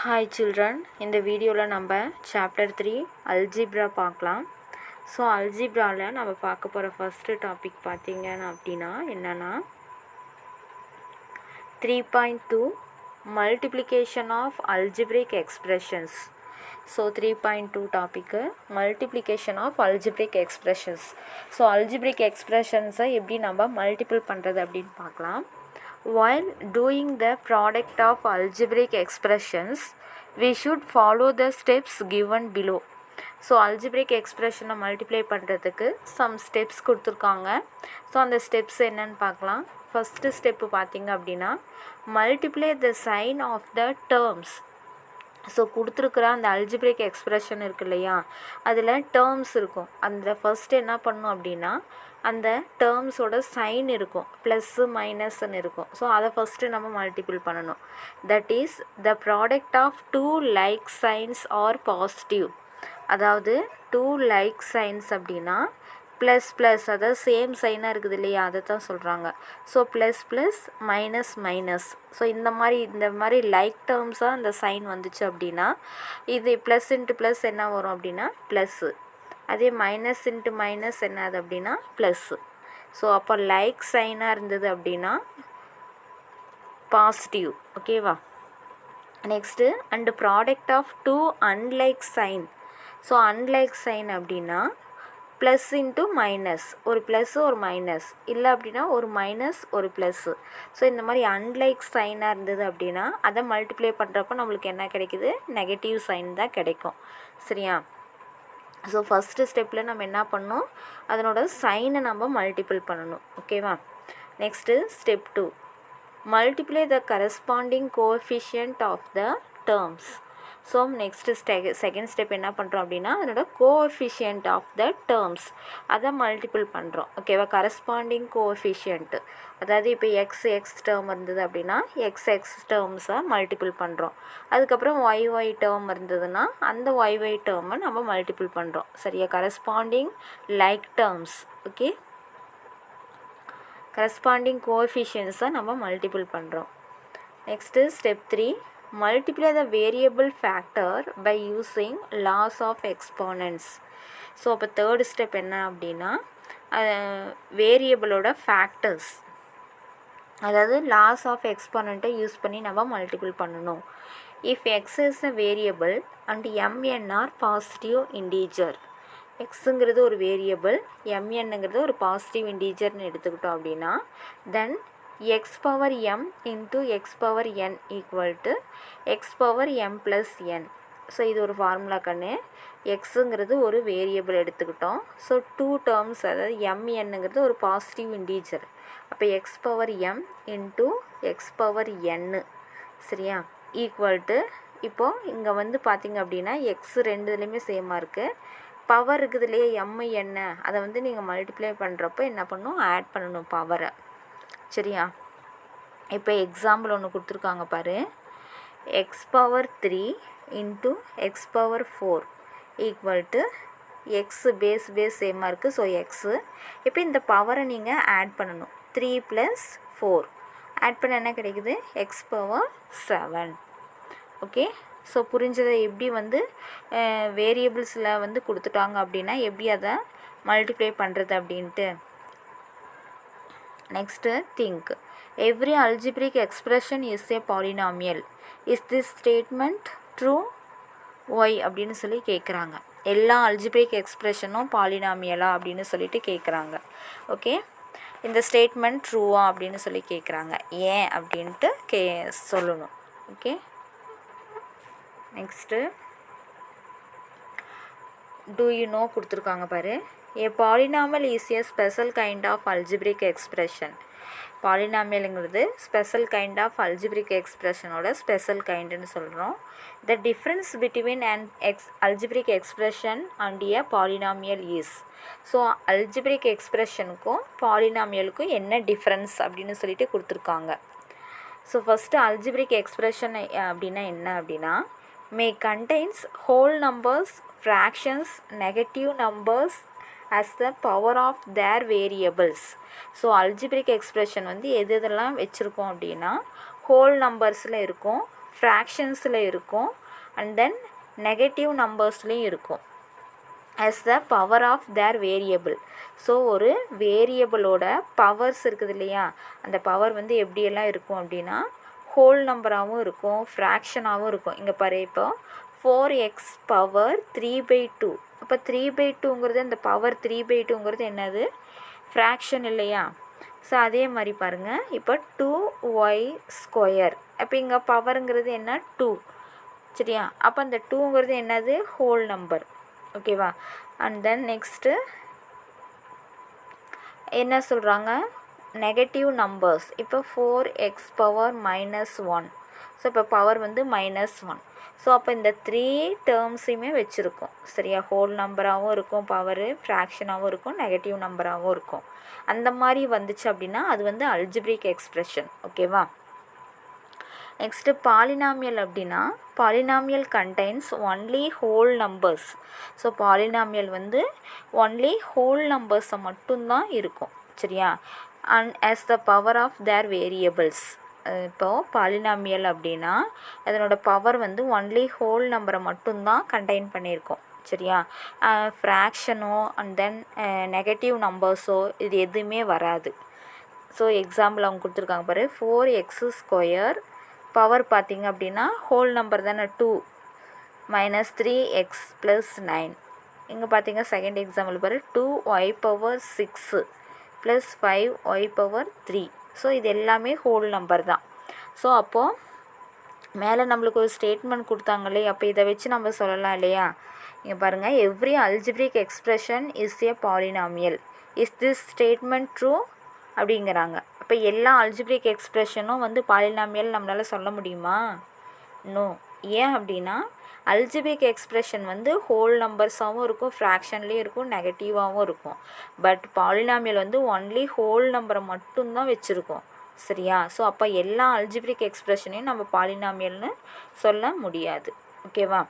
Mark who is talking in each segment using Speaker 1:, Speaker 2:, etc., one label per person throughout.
Speaker 1: Hi children, இந்த வீடியோவில் நம்ம சாப்டர் 3 அல்ஜிப்ரா பார்க்கலாம். ஸோ அல்ஜிப்ராவில் நம்ம பார்க்க போகிற ஃபஸ்ட்டு டாபிக் பார்த்தீங்கன்னா என்னென்னா 3.2 multiplication of algebraic expressions. So 3.2 topic multiplication of algebraic expressions. So algebraic எக்ஸ்பிரஷன்ஸை எப்படி நம்ம மல்டிபிள் பண்ணுறது அப்படின்னு பார்க்கலாம். While doing the product of algebraic expressions, we should follow the steps given below. So algebraic எக்ஸ்பிரஷனை multiply பண்ணுறதுக்கு சம் ஸ்டெப்ஸ் கொடுத்துருக்காங்க. So அந்த ஸ்டெப்ஸ் என்னன்னு பார்க்கலாம். ஃபஸ்ட்டு ஸ்டெப்பு பார்த்திங்க அப்படின்னா multiply the sign of the terms. So கொடுத்துருக்குற அந்த அல்ஜிப்ரிக் எக்ஸ்பிரஷன் இருக்கு இல்லையா, அதில் டேர்ம்ஸ் இருக்கும். அந்த ஃபஸ்ட்டு என்ன பண்ணணும் அப்படின்னா அந்த டேர்ம்ஸோட சைன் இருக்கும், ப்ளஸ்ஸு மைனஸ்ன்னு இருக்கும். ஸோ அதை ஃபஸ்ட்டு நம்ம மல்டிபிள் பண்ணணும். That is the product of two like signs are positive. அதாவது டூ லைக் சைன்ஸ் அப்படின்னா ப்ளஸ் ப்ளஸ், அதாவது சேம் சைனாக இருக்குது இல்லையா, அதை தான் சொல்கிறாங்க. So plus plus minus minus. So இந்த மாதிரி லைக் டேர்ம்ஸாக அந்த சைன் வந்துச்சு அப்படின்னா இது ப்ளஸ் இன்ட்டு ப்ளஸ் என்ன வரும் அப்படின்னா ப்ளஸ்ஸு. அதே மைனஸ் இன்ட்டு மைனஸ் என்னது அப்படின்னா ப்ளஸ்ஸு. ஸோ அப்போ லைக் சைனாக இருந்தது அப்படின்னா பாசிட்டிவ். ஓகேவா? Next and product of two unlike sign. So unlike sign அப்படின்னா ப்ளஸ் இன்ட்டு மைனஸ், ஒரு ப்ளஸ்ஸு ஒரு மைனஸ், இல்லை அப்படின்னா ஒரு மைனஸ் ஒரு ப்ளஸ்ஸு. ஸோ இந்த மாதிரி அன்லைக் சைனாக இருந்தது அப்படின்னா அதை மல்டிப்ளை பண்ணுறப்போ நம்மளுக்கு என்ன கிடைக்குது, நெகட்டிவ் சைன் தான் கிடைக்கும். சரியா? ஸோ ஃபஸ்ட்டு ஸ்டெப்பில் நம்ம என்ன பண்ணணும், அதனோட சைனை நம்ம மல்டிபிள் பண்ணணும். ஓகேவா? Next step 2, multiply the corresponding coefficient of the terms. So next second step என்ன பண்ணுறோம் அப்படின்னா அதனோட கோஎஃபிஷியன்ட் ஆஃப் த டேர்ம்ஸ் அதை மல்டிபிள் பண்ணுறோம். ஓகேவா? கரஸ்பாண்டிங் கோஎஃபிஷியன்ட்டு, அதாவது இப்போ எக்ஸ் டேர்ம் இருந்தது அப்படின்னா எக்ஸ் டேர்ம்ஸை மல்டிபிள் பண்ணுறோம். அதுக்கப்புறம் ஒய் டேர்ம் இருந்ததுன்னா அந்த ஒய் டேர்மை நம்ம மல்டிபிள் பண்ணுறோம். சரியா? Corresponding like terms. Okay, corresponding கோஎஃபிஷியன்ஸை நம்ம மல்டிபிள் பண்ணுறோம். Next step 3, multiply the variable factor by using laws of exponents. So அப்போ தேர்ட் ஸ்டெப் என்ன அப்படின்னா வேரியபிளோட ஃபேக்டர்ஸ், அதாவது லாஸ் ஆஃப் எக்ஸ்போனண்ட்டை யூஸ் பண்ணி நம்ம மல்டிபிள் பண்ணணும். If x is a variable and mn are positive integer. எக்ஸுங்கிறது ஒரு வேரியபிள், mnங்கிறது ஒரு பாசிட்டிவ் இன்டீஜர்னு எடுத்துக்கிட்டோம் அப்படின்னா then x power m into x power n equal to x power m plus n. So இது ஒரு ஃபார்முலா கண்ணு. எக்ஸுங்கிறது ஒரு வேரியபிள் எடுத்துக்கிட்டோம். ஸோ டூ டேர்ம்ஸ், அதாவது mnங்கிறது ஒரு பாசிட்டிவ் இன்டீஜர். அப்போ x power m into x power n. சரியா? ஈக்குவல் டு இப்போது இங்கே வந்து பார்த்திங்க அப்படின்னா எக்ஸ் ரெண்டுலேயுமே சேமாக இருக்குது. பவர் இருக்குது இல்லையா, m n, அதை வந்து நீங்கள் மல்டிப்ளை பண்ணுறப்போ என்ன பண்ணணும், ஆட் பண்ணணும் பவரை. சரியா? இப்போ எக்ஸாம்பிள் ஒன்று கொடுத்துருக்காங்க பாரு. X power 3 into x power 4 equal to x base சேமாக இருக்குது. So x. இப்போ இந்த பவரை நீங்கள் ஆட் பண்ணணும். 3 + 4 ஆட் பண்ண என்ன கிடைக்குது, எக்ஸ் பவர் 7. ஓகே, ஸோ புரிஞ்சதை எப்படி வந்து வேரியபிள்ஸில் வந்து கொடுத்துட்டாங்க அப்படின்னா எப்படி அதை மல்டிப்ளை பண்ணுறது அப்படின்ட்டு. Next thing, every algebraic expression is a polynomial. Is this statement true? Why அப்படின்னு சொல்லி கேட்குறாங்க. எல்லா அல்ஜிப்ரிக் எக்ஸ்பிரஷனும் பாலினாமியலா அப்படின்னு சொல்லிட்டு கேட்குறாங்க. ஓகே, இந்த ஸ்டேட்மெண்ட் ட்ரூவா அப்படின்னு சொல்லி கேட்குறாங்க. ஏன் அப்படின்ட்டு சொல்லணும். Okay, next do you know கொடுத்துருக்காங்க பாரு. A polynomial is a special kind of algebraic expression. பாலினாமியலுங்கிறது ஸ்பெஷல் கைண்ட் ஆஃப் அல்ஜிப்ரிக் எக்ஸ்பிரஷனோட ஸ்பெஷல் கைண்டுன்னு சொல்கிறோம். The difference between and algebraic expression and a polynomial is. So algebraic எக்ஸ்பிரஷனுக்கும் பாலினாமியலுக்கும் என்ன difference அப்படின்னு சொல்லிட்டு கொடுத்துருக்காங்க. ஸோ ஃபஸ்ட்டு அல்ஜிப்ரிக் எக்ஸ்பிரஷன் அப்படின்னா என்ன அப்படின்னா may contains whole numbers, fractions, negative numbers as the power of their variables. So algebraic expression வந்து எதெல்லாம் வச்சுருக்கோம் அப்படின்னா ஹோல் நம்பர்ஸில் இருக்கும், ஃப்ராக்ஷன்ஸில் இருக்கும் அண்ட் தென் நெகட்டிவ் நம்பர்ஸ்லேயும் இருக்கும் as the power of their variable. So ஒரு வேரியபிளோட பவர்ஸ் இருக்குது இல்லையா, அந்த பவர் வந்து எப்படியெல்லாம் இருக்கும் அப்படின்னா ஹோல் நம்பராகவும் இருக்கும், ஃப்ராக்ஷனாகவும் இருக்கும். இங்கே பாரு, இப்போ 4x பவர் 3/2. அப்போ 3/2ங்கிறது இந்த பவர் 3/2ங்கிறது என்னது, ஃப்ராக்ஷன் இல்லையா. ஸோ அதே மாதிரி பாருங்கள், இப்போ 2y². அப்போ இங்கே பவருங்கிறது என்ன, 2. சரியா, அப்போ அந்த 2ங்கிறது என்னது, ஹோல் நம்பர். ஓகேவா. அண்ட் தென் நெக்ஸ்ட்டு என்ன சொல்கிறாங்க, நெகட்டிவ் நம்பர்ஸ். இப்போ 4x பவர் -1. ஸோ இப்போ பவர் வந்து -1. ஸோ அப்போ இந்த 3 டேர்ம்ஸையுமே வச்சுருக்கோம். சரியா, ஹோல் நம்பராகவும் இருக்கும் பவரு, ஃப்ராக்ஷனாகவும் இருக்கும், நெகட்டிவ் நம்பராகவும் இருக்கும். அந்த மாதிரி வந்துச்சு அப்படின்னா அது வந்து அல்ஜிப்ரிக் எக்ஸ்ப்ரெஷன். ஓகேவா. நெக்ஸ்ட்டு பாலினாமியல் அப்படின்னா polynomial contains only whole numbers. So polynomial வந்து ஒன்லி ஹோல் நம்பர்ஸை மட்டும்தான் இருக்கும். சரியா, and as the power of their variables. இப்போது பாலினாமியல் அப்படின்னா அதனோட பவர் வந்து ஒன்லி ஹோல் நம்பரை மட்டும்தான் கண்டெயின் பண்ணியிருக்கோம். சரியா, ஃப்ராக்ஷனோ அண்ட் தென் நெகட்டிவ் நம்பர்ஸோ இது எதுவுமே வராது. ஸோ எக்ஸாம்பிள் அவங்க கொடுத்துருக்காங்க பாரு, 4x² பவர் பார்த்திங்க அப்படின்னா ஹோல் நம்பர் தானே, 2 -3x + 9. இங்கே பார்த்திங்க செகண்ட் எக்ஸாம்பிள் பாரு, 2y/6 + 5y/3. ஸோ இது எல்லாமே ஹோல் நம்பர் தான். ஸோ அப்போது மேலே நம்மளுக்கு ஒரு ஸ்டேட்மெண்ட் கொடுத்தாங்களே, அப்போ இதை வச்சு நம்ம சொல்லலாம் இல்லையா. இங்கே பாருங்கள், every algebraic expression is a polynomial. Is this statement true அப்படிங்கிறாங்க. அப்போ எல்லா அல்ஜிப்ரிக் எக்ஸ்ப்ரெஷனும் வந்து பாலினாமியல் நம்மளால் சொல்ல முடியுமா? நோ. ஏன் அப்படின்னா அல்ஜிப்ரிக் எக்ஸ்ப்ரெஷன் வந்து ஹோல் நம்பர்ஸாகவும் இருக்கும், ஃப்ராக்ஷன்லேயும் இருக்கும், நெகட்டிவாகவும் இருக்கும். பட் பாலினாமியல் வந்து ஒன்லி ஹோல் நம்பரை மட்டும்தான் வச்சுருக்கோம். சரியா, ஸோ அப்போ எல்லா அல்ஜிப்ரிக் எக்ஸ்ப்ரெஷனையும் நம்ம பாலினாமியல்னு சொல்ல முடியாது. ஓகேவா.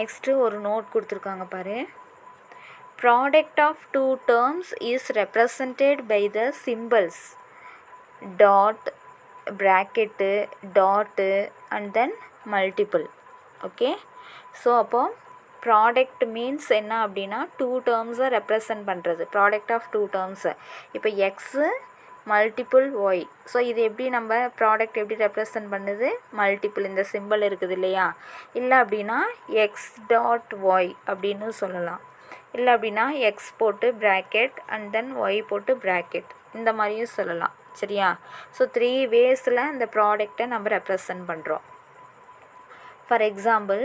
Speaker 1: நெக்ஸ்ட்டு ஒரு நோட் கொடுத்துருக்காங்க பாரு. Product of two terms is represented by the symbols dot, bracket, dot and then multiple. Okay, so அப்போ ப்ராடக்ட் மீன்ஸ் என்ன அப்படின்னா டூ டேர்ம்ஸை ரெப்ரசன்ட் பண்ணுறது, ப்ராடக்ட் ஆஃப் டூ டேர்ம்ஸை. இப்போ எக்ஸு மல்டிப்புள் ஒய். ஸோ இது எப்படி நம்ம ப்ராடக்ட் எப்படி ரெப்ரசன்ட் பண்ணுது, மல்டிப்புள் இந்த சிம்பிள் இருக்குது இல்லையா. இல்லை அப்படின்னா x.y அப்படின்னு சொல்லலாம். இல்லை அப்படின்னா எக்ஸ் போட்டு ப்ராக்கெட் அண்ட் தென் ஒய் போட்டு ப்ராக்கெட், இந்த மாதிரியும் சொல்லலாம். சரியா, ஸோ 3 வேஸில் இந்த ப்ராடக்டை நம்ம ரெப்ரசன்ட் பண்ணுறோம். For example,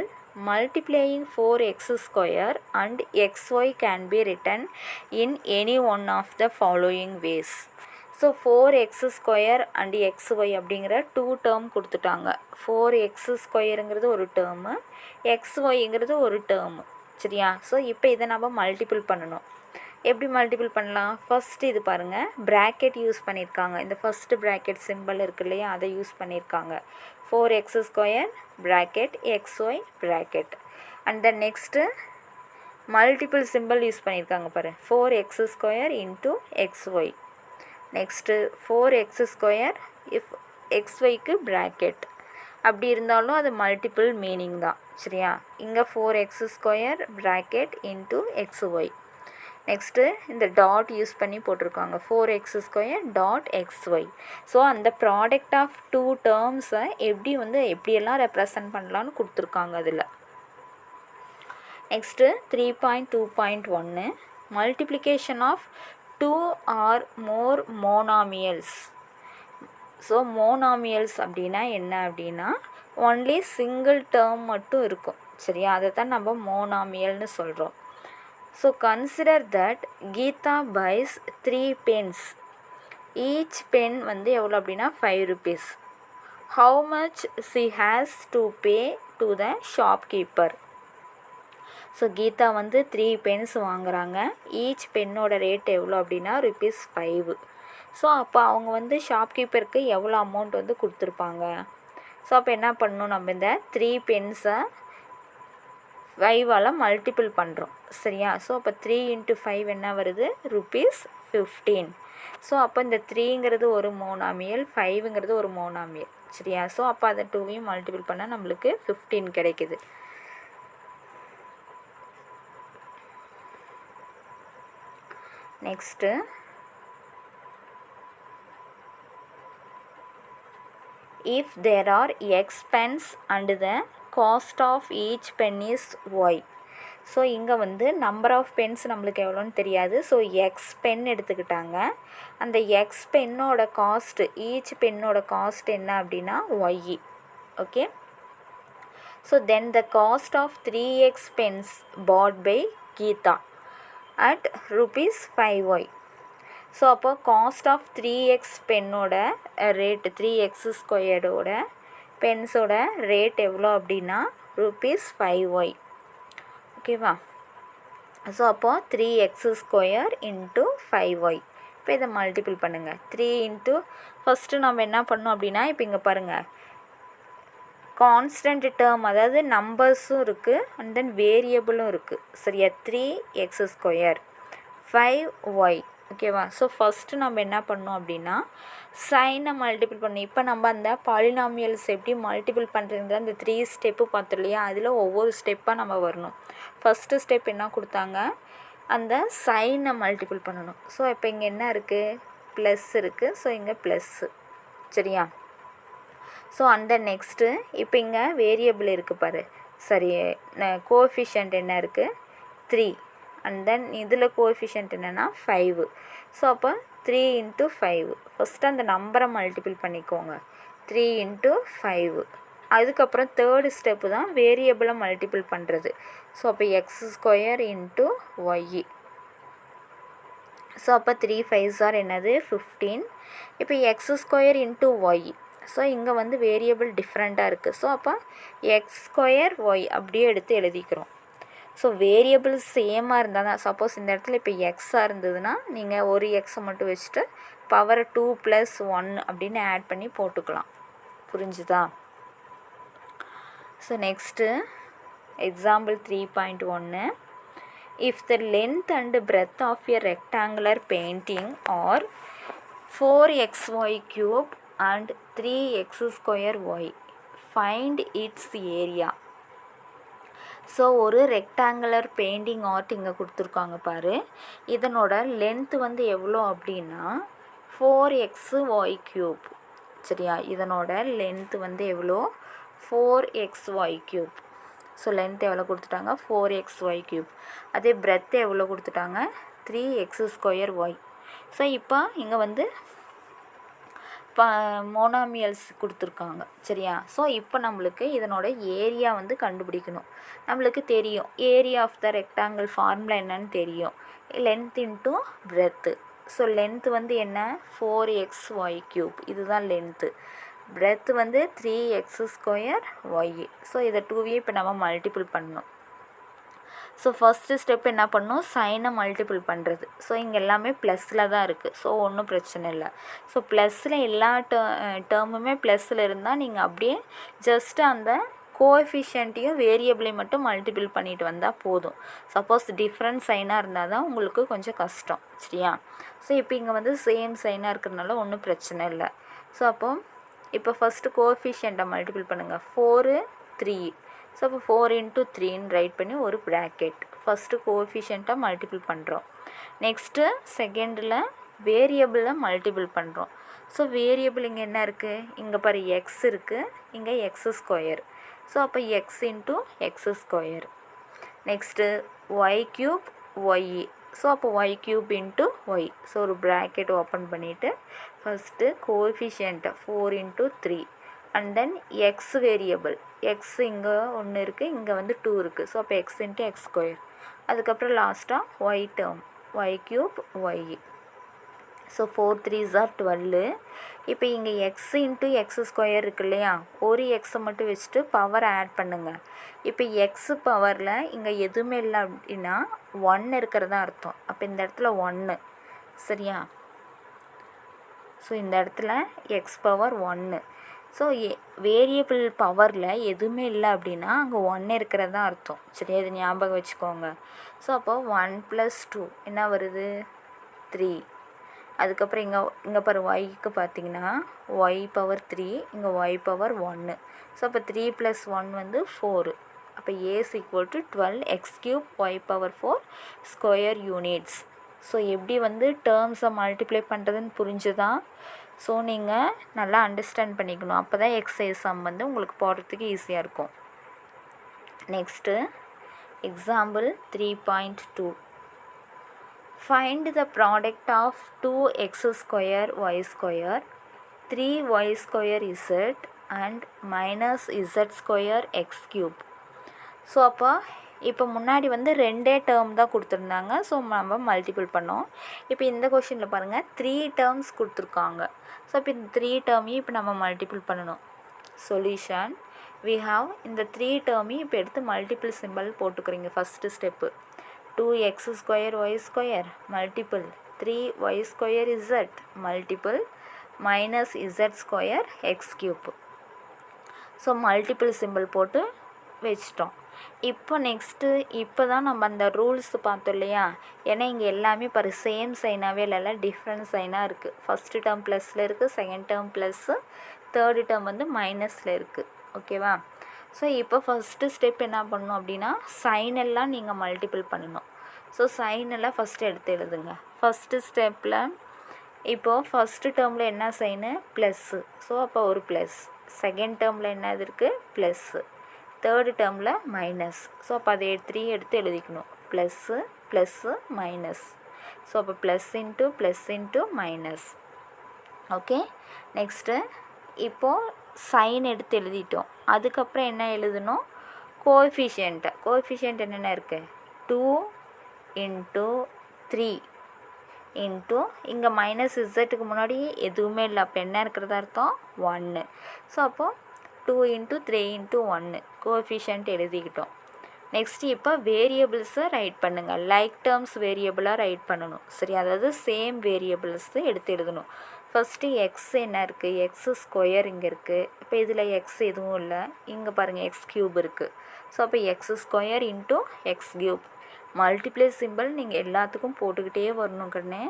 Speaker 1: multiplying 4x² and xy can be written in any one of the following ways. So 4x² and xy அப்படிங்கிற 2 டேர்ம் கொடுத்துட்டாங்க. 4x²ங்கிறது ஒரு டேர்மு, xyங்கிறது ஒரு டேர்மு. சரியா, ஸோ இப்போ இதை நம்ம மல்டிபிள் பண்ணணும். எப்படி மல்டிபிள் பண்ணலாம், ஃபஸ்ட்டு இது பாருங்கள், ப்ராக்கெட் யூஸ் பண்ணியிருக்காங்க. இந்த ஃபஸ்ட்டு ப்ராக்கெட் சிம்பிள் இருக்குது இல்லையா, அதை யூஸ் பண்ணியிருக்காங்க. 4x² bracket xy bracket and then next multiple simple use பண்ணியிருக்காங்க பாரு, 4x² × xy. Next 4x² if xyக்கு ப்ராக்கெட். அப்படி இருந்தாலும் அது மல்டிபிள் மீனிங் தான். சரியா, இங்கே 4x² ப்ராக்கெட் × xy. நெக்ஸ்ட்டு இந்த டாட் யூஸ் பண்ணி போட்டிருக்காங்க, 4x² xy. ஸோ அந்த ப்ராடக்ட் ஆஃப் டூ டேர்ம்ஸை எப்படியெல்லாம் ரெப்ரசன்ட் பண்ணலான்னு கொடுத்துருக்காங்க அதில். Next 3.2.1 multiplication of 2 or more monomials. So monomials அப்படின்னா என்ன அப்படின்னா ஒன்லி சிங்கிள் டேர்ம் மட்டும் இருக்கும். சரியா, அதை தான் நம்ம மோனாமியல்னு சொல்கிறோம். So consider that Geeta buys 3 pens. Each pen வந்து எவ்வளோ அப்படின்னா 5 rupees. How much she has to pay to the shopkeeper. So Geeta வந்து 3 pens வாங்குகிறாங்க. ஈச் பென்னோட ரேட் எவ்வளோ அப்படின்னா ₹5. ஸோ அப்போ அவங்க வந்து ஷாப்கீப்பருக்கு எவ்வளோ அமௌண்ட் வந்து கொடுத்துருப்பாங்க. ஸோ அப்போ என்ன பண்ணணும், நம்ம இந்த 3 பென்ஸை 5ஆல் மல்டிபிள் பண்ணுறோம். சரியா, ஸோ அப்போ 3 × 5 என்ன வருது, ₹15. ஸோ அப்போ இந்த 3ங்கிறது ஒரு மோனாமியல், 5ங்கிறது ஒரு மோனாமியல். சரியா? ஸோ அப்போ அதை 2வையும் மல்டிபிள் பண்ணால் நம்மளுக்கு 15 கிடைக்குது. Next if there are x pens and the cost of each pen is y. So இங்கே வந்து நம்பர் ஆஃப் பென்ஸ் நம்மளுக்கு எவ்வளோன்னு தெரியாது. ஸோ எக்ஸ் பென் எடுத்துக்கிட்டாங்க. அந்த எக்ஸ் பென்னோட காஸ்ட்டு, ஈச் பென்னோட காஸ்ட் என்ன அப்படின்னா y. Okay. So then the cost of 3x pens bought by Geeta at ₹5y. So அப்போ காஸ்ட் ஆஃப் 3x பென்னோட ரேட்டு, 3x² பென்ஸோட ரேட் எவ்வளோ அப்படின்னா ₹5y. ஓகேவா? ஸோ அப்போ 3x² இன்ட்டு 5y. இப்போ இதை மல்டிபிள் பண்ணுங்கள். 3 இன்ட்டு ஃபஸ்ட்டு நம்ம என்ன பண்ணோம் அப்படின்னா, இப்போ இங்கே பாருங்கள், கான்ஸ்டன்ட் டேர்ம், அதாவது நம்பர்ஸும் இருக்குது அண்ட் தென் வேரியபிளும் இருக்குது. சரியா? 3x², 5y. ஓகேவா? ஸோ ஃபஸ்ட்டு நம்ம என்ன பண்ணோம் அப்படின்னா சைனை மல்டிபிள் பண்ணோம். இப்போ நம்ம அந்த பாலினாமியல்ஸ் எப்படி மல்டிபிள் பண்ணுறது, அந்த 3 ஸ்டெப்பு பார்த்தோம் இல்லையா? அதில் ஒவ்வொரு ஸ்டெப்பாக நம்ம வரணும். ஃபஸ்ட்டு ஸ்டெப் என்ன கொடுத்தாங்க, அந்த சைனை மல்டிபிள் பண்ணணும். ஸோ இப்போ இங்கே என்ன இருக்குது, ப்ளஸ் இருக்குது. ஸோ இங்கே ப்ளஸ்ஸு. சரியா? ஸோ அந்த நெக்ஸ்ட்டு இப்போ இங்கே வேரியபிள் இருக்குது பாரு. சரி, கோஎஃபிஷியன்ட் என்ன இருக்குது, 3. அண்ட் தென் இதில் கோஎஃபிஷியன்ட் என்னென்னா 5. ஸோ அப்போ 3 இன்ட்டு 5. ஃபஸ்ட்டு அந்த நம்பரை மல்டிபிள் பண்ணிக்கோங்க. 3 இன்ட்டு 5. அதுக்கப்புறம் தேர்டு ஸ்டெப்பு தான் வேரியபிளை மல்டிபிள் பண்ணுறது. ஸோ அப்போ x² இன்ட்டு ஒய். ஸோ அப்போ 3 5s என்னது 15. இப்போ x² இன்ட்டு ஒய். ஸோ இங்கே வந்து வேரியபிள் டிஃப்ரெண்ட்டாக இருக்குது. ஸோ அப்போ x² ஒய் அப்படியே எடுத்து எழுதிக்கிறோம். ஸோ வேரியபிள் சேமாக இருந்தால் தான், சப்போஸ் இந்த இடத்துல இப்போ எக்ஸாக இருந்ததுன்னா நீங்கள் ஒரு எக்ஸை மட்டும் வச்சுட்டு பவர் 2 + 1 அப்படின்னு ஆட் பண்ணி போட்டுக்கலாம். புரிஞ்சுதா? So next example 3.1. If the length and breadth of a rectangular painting are 4xy³ and 3x²y, find its area. So ஒரு ரெக்டாங்குலர் பெயிண்டிங் ஆர்ட் இங்கே கொடுத்துருக்காங்க பாரு. இதனோட லென்த்து வந்து எவ்வளோ அப்படின்னா 4xy³. சரியா? இதனோட லென்த்து வந்து எவ்வளோ, 4xy³. ஸோ லென்த் எவ்வளோ கொடுத்துட்டாங்க, 4xy³. அதே பிரெத் எவ்வளோ கொடுத்துட்டாங்க, 3x²y. ஸோ இப்போ இங்கே வந்து மோனாமியல்ஸ் கொடுத்துருக்காங்க. சரியா? ஸோ இப்போ நம்மளுக்கு இதனோட ஏரியா வந்து கண்டுபிடிக்கணும். நம்மளுக்கு தெரியும் area of the rectangle formula என்னன்னு தெரியும், length into breadth. So length வந்து என்ன, 4xy³. இதுதான் லென்த்து. பிரெத்து வந்து 3x²y. ஸோ இதை 2வையும் இப்போ நம்ம மல்டிபிள் பண்ணணும். ஸோ ஃபஸ்ட்டு ஸ்டெப் என்ன பண்ணணும், சைனை மல்டிபிள் பண்ணுறது. ஸோ இங்கே எல்லாமே ப்ளஸில் தான் இருக்குது. ஸோ ஒன்றும் பிரச்சனை இல்லை. ஸோ ப்ளஸில் எல்லா டேர்முமே ப்ளஸில் இருந்தால் நீங்கள் அப்படியே ஜஸ்ட்டு அந்த கோஎஃபிஷியன்ட்டையும் வேரியபிளையும் மட்டும் மல்டிபிள் பண்ணிட்டு வந்தால் போதும். சப்போஸ் டிஃப்ரெண்ட் சைனாக இருந்தால் தான் உங்களுக்கு கொஞ்சம் கஷ்டம். சரியா? ஸோ இப்போ இங்கே வந்து சேம் சைனாக இருக்கிறதுனால ஒன்றும் பிரச்சனை இல்லை. ஸோ அப்போது இப்போ ஃபஸ்ட்டு கோஎஃபிஷியண்ட்டை மல்டிபிள் பண்ணுங்கள். 4 3. ஸோ அப்போ 4 இன்ட்டு 3ன்னு ரைட் பண்ணி ஒரு ப்ராக்கெட். ஃபஸ்ட்டு கோஎஃபிஷியண்ட்டாக மல்டிபிள் பண்ணுறோம். நெக்ஸ்ட்டு செகண்டில் வேரியபிளை மல்டிபிள் பண்ணுறோம். ஸோ வேரியபிள் இங்கே என்ன இருக்குது, இங்கே பாரு எக்ஸ் இருக்குது, இங்கே x². ஸோ அப்போ x into x². Next y³ y. So அப்போ y³ இன்ட்டு ஒய். ஸோ ஒரு ப்ராக்கெட் ஓப்பன் பண்ணிவிட்டு ஃபஸ்ட்டு கோஎஃபிஷியண்ட்டை 4 into 3 and then x variable. X இங்கே ஒன்று இருக்குது, இங்கே வந்து 2 இருக்குது. ஸோ அப்போ எக்ஸ் இன்ட்டு x². அதுக்கப்புறம் லாஸ்ட்டாக y term, y³ y. So 4 3s are 12. இப்போ இங்கே எக்ஸ் இன்ட்டு x² இருக்கு இல்லையா, ஒரு எக்ஸை மட்டும் வச்சுட்டு பவர் ஆட் பண்ணுங்கள். இப்போ எக்ஸு பவரில் இங்கே எதுவுமே இல்லை அப்படின்னா 1 இருக்கிறதா அர்த்தம். அப்போ இந்த இடத்துல 1. சரியா? ஸோ இந்த இடத்துல எக்ஸ் பவர் 1. ஸோ வேரியபிள் பவரில் எதுவுமே இல்லை அப்படின்னா அங்கே 1 இருக்கிறதா அர்த்தம். சரியா? இது ஞாபகம் வச்சுக்கோங்க. ஸோ அப்போ 1 + 2 என்ன வருது, 3. அதுக்கப்புறம் இங்கே பாரு ஒய்க்கு பார்த்தீங்கன்னா ஒய் பவர் 3, இங்கே ஒய் பவர் 1. ஸோ அப்போ 3 + 1 வந்து 4. அப்போ A is equal to 12x³ y power 4 square units. So எப்படி வந்து டேர்ம்ஸை மல்டிப்ளை பண்ணுறதுன்னு புரிஞ்சுதான். ஸோ நீங்கள் நல்லா அண்டர்ஸ்டாண்ட் பண்ணிக்கணும். அப்போ தான் எக்ஸைஸ் சம் வந்து உங்களுக்கு போடுறதுக்கு ஈஸியாக இருக்கும். Next example 3.2. Find the product of 2x² y², 3y² z and -z² x³. So அப்போ இப்போ முன்னாடி வந்து 2 டேர்ம் தான் கொடுத்துருந்தாங்க. ஸோ நம்ம மல்டிபிள் பண்ணோம். இப்போ இந்த கொஷினில் பாருங்கள் 3 டேர்ம்ஸ் கொடுத்துருக்காங்க. ஸோ இப்போ இந்த 3 டேர்மையும் இப்போ நம்ம மல்டிபிள் பண்ணணும். சொல்யூஷன் we have இந்த 3 டேர்மையும் இப்போ எடுத்து மல்டிபிள் சிம்பிள் போட்டுக்கிறீங்க. First step 2x² y² multiple 3y² z multiple -z² x³. So multiple simple போட்டு வச்சிட்டோம். இப்போ நெக்ஸ்ட்டு இப்போ தான் நம்ம அந்த ரூல்ஸ் பார்த்தோம் இல்லையா. ஏன்னா இங்கே எல்லாமே பாரு சேம் சைனாகவே இல்லைல்ல, டிஃப்ரெண்ட் சைனாக இருக்குது. ஃபஸ்ட்டு டேர்ம் ப்ளஸில் இருக்குது, second term plus, third term வந்து மைனஸில் இருக்குது. ஓகேவா. ஸோ இப்போ ஃபஸ்ட்டு ஸ்டெப் என்ன பண்ணணும் அப்படின்னா சைன் எல்லாம் நீங்கள் மல்டிபிள் பண்ணணும். ஸோ சைன் எல்லாம் ஃபஸ்ட்டு எடுத்து எழுதுங்க. ஃபஸ்ட்டு ஸ்டெப்பில் இப்போது ஃபஸ்ட்டு டேர்மில் என்ன சைனு ப்ளஸ்ஸு. ஸோ அப்போ ஒரு ப்ளஸ். செகண்ட் டேர்மில் என்ன இது இருக்குது ப்ளஸ்ஸு. தேர்டு டேர்மில் மைனஸ். ஸோ அப்போ அதை 3 எடுத்து எழுதிக்கணும். Plus plus minus. ஸோ அப்போ plus into minus. Okay. Next இப்போது சைன் எடுத்து எழுதிட்டோம். அதுக்கப்புறம் என்ன எழுதணும் கோஎஃபிஷியன்ட் என்னென்ன இருக்குது 2 × 3 இன்ட்டு இங்கே -z முன்னாடி எதுவுமே இல்லை. அப்போ என்ன இருக்கிறதா அர்த்தம் 1. ஸோ அப்போது 2 × 3 × 1 கோஎஃபிஷியன்ட் எழுதிக்கிட்டோம். நெக்ஸ்ட்டு இப்போ வேரியபிள்ஸை ரைட் பண்ணுங்கள். லைக் டேர்ம்ஸ் வேரியபிளாக ரைட் பண்ணணும். சரி, அதாவது சேம் வேரியபிள்ஸு எடுத்து எழுதணும். ஃபஸ்ட்டு எக்ஸ் என்ன இருக்குது x² இங்கே இருக்குது. இப்போ இதில் எக்ஸ் எதுவும் இல்லை. இங்கே பாருங்கள் x³ இருக்குது. ஸோ அப்போ x² × x³ மல்டிப்ளை சிம்பிள் நீங்கள் எல்லாத்துக்கும் போட்டுக்கிட்டே வரணும் கண்ணே.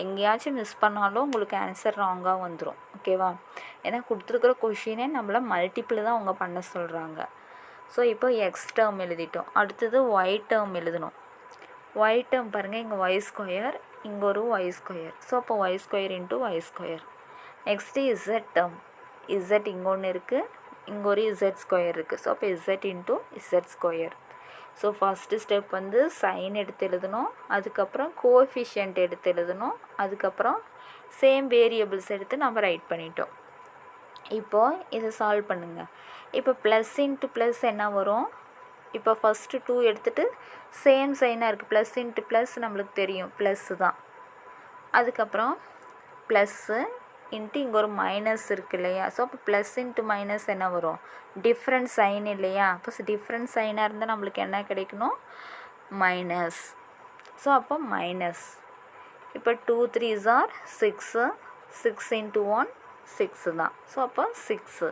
Speaker 1: எங்கேயாச்சும் மிஸ் பண்ணாலும் உங்களுக்கு ஆன்சர் ராங்காக வந்துடும். ஓகேவா. ஏன்னா கொடுத்துருக்குற கொஷினே நம்மளை மல்டிப்பிள் தான் அவங்க பண்ண சொல்கிறாங்க. ஸோ இப்போ எக்ஸ் டேர்ம் எழுதிட்டோம். அடுத்தது ஒய் டேர்ம் எழுதணும். ஒய் டேர்ம் பாருங்கள் இங்கே y², இங்கே ஒரு y². ஸோ அப்போ y² × y². Next z term. z இங்கே ஒன்று இருக்குது, இங்கே ஒரு z² இருக்குது. ஸோ அப்போ z × z². So first step வந்து சைன் எடுத்து எழுதணும். அதுக்கப்புறம் கோஎஃபிஷியன்ட் எடுத்து எழுதணும். அதுக்கப்புறம் சேம் வேரியபிள்ஸ் எடுத்து நம்ம ரைட் பண்ணிட்டோம். இப்போது இதை சால்வ் பண்ணுங்கள். இப்போ ப்ளஸ் இன்ட்டு ப்ளஸ் என்ன வரும். இப்போ ஃபஸ்ட்டு 2 எடுத்துகிட்டு சேம் சைனாக இருக்குது. ப்ளஸ் இன்ட்டு ப்ளஸ் நம்மளுக்கு தெரியும் ப்ளஸ்ஸு தான். அதுக்கப்புறம் ப்ளஸ்ஸு இன்ட்டு இங்கே ஒரு மைனஸ் இருக்குது இல்லையா. ஸோ அப்போ ப்ளஸ் இன்ட்டு மைனஸ் என்ன வரும் டிஃப்ரெண்ட் சைன் இல்லையா. அப்போ டிஃப்ரெண்ட் சைனாக இருந்தால் நம்மளுக்கு என்ன கிடைக்கணும் மைனஸ். ஸோ அப்போ மைனஸ். இப்போ 2 3s are 6. 6 × 1 6 தான். ஸோ அப்போ 6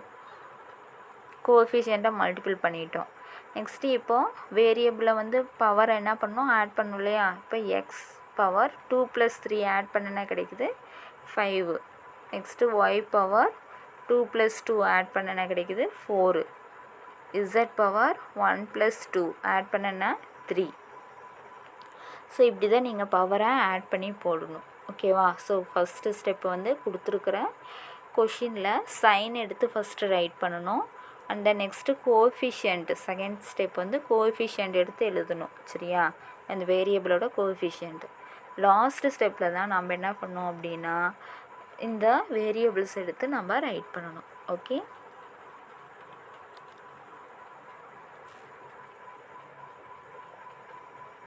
Speaker 1: கோஎஃபிஷியண்ட்டை மல்டிபிள் பண்ணிட்டோம். நெக்ஸ்ட்டு இப்போது வேரியபிளை வந்து பவர் என்ன பண்ணணும் ஆட் பண்ணணும் இல்லையா. இப்போ எக்ஸ் பவர் 2 + 3 ஆட் பண்ணினா கிடைக்குது 5. நெக்ஸ்ட்டு ஒய் பவர் 2 + 2 ஆட் பண்ணினா கிடைக்குது 4. z பவர் 1 + 2 ஆட் பண்ணினா 3. ஸோ இப்படி தான் நீங்கள் பவரை ஆட் பண்ணி போடணும். ஓகேவா. ஸோ ஃபஸ்ட்டு ஸ்டெப்பு வந்து கொடுத்துருக்குற கொஷினில் சைன் எடுத்து ஃபஸ்ட்டு ரைட் பண்ணணும். And then next coefficient second step வந்து கோஎஃபிஷியன்ட் எடுத்து எழுதணும். சரியா. அந்த வேரியபிளோட கோஎஃபிஷியன்ட் லாஸ்ட்டு ஸ்டெப்பில் தான் நம்ம என்ன பண்ணோம் அப்படின்னா இந்த வேரியபிள்ஸ் எடுத்து நம்ம ரைட் பண்ணணும். ஓகே.